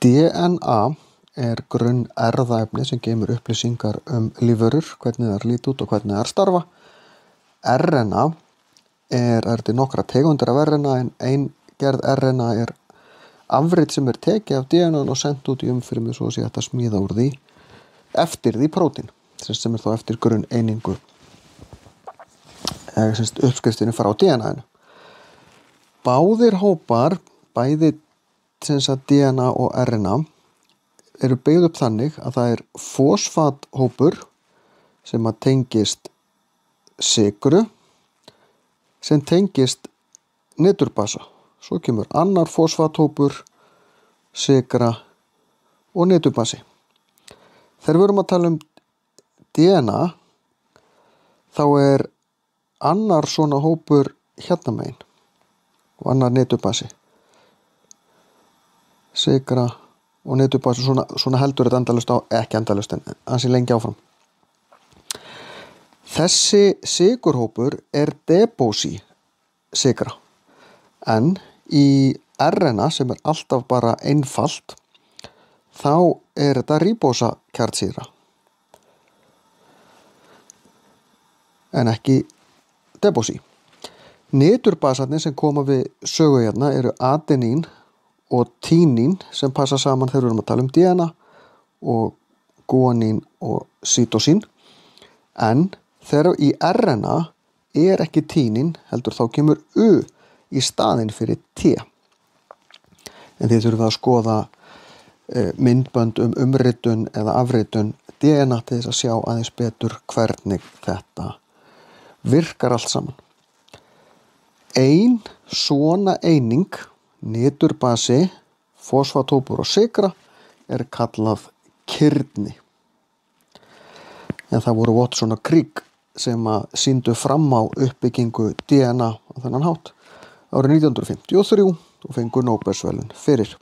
DNA grunn erfðaefni sem geymir upplýsingar lífverur, hvernig þær líta út og hvernig þær starfa. RNA til nokkra tegundir af RNA en ein gerð RNA afrit sem tekið af DNA og sent út í umfrymi svo að sé hægt að smíða úr því eftir því prótín sem þá eftir grunn einingu uppskriftinni frá DNA-inu. Báðir hópar, bæði DNA og RNA byggð upp þannig að það fosfathópur sem að tengist sykru sem tengist niturbasa. Svo kemur annar fosfathópur, sykra og niturbasi. Þegar við erum að tala DNA þá annar svona hópur hérna megin og annar niturbasi. Sykra og niturbasi, svona heldur þetta endalaust á, ekki endalaust en ansi lengi áfram. Þessi sykurhópur deposí-sykra en í RNA sem alltaf bara einfalt þá þetta ríbósakjarnsýra en ekki deposí. Niturbasarnir sem koma við sögu hérna adenín og tínín sem passa saman þegar við erum að tala DNA og guanín og cytosín. En þegar í RNA ekki tínín heldur þá kemur U í staðinn fyrir T. En þið þurfum að skoða myndbönd umritun eða afritun DNA til þess að sjá aðeins betur hvernig þetta virkar allt saman. Ein svona eining, niturbasi, fosfathópur og sykra kallað kirni. En það voru Watson og Crick sem að sýndu fram á uppbyggingu DNA á þennan hátt árið 1953 og fengu Nóbelsverðlaun fyrir.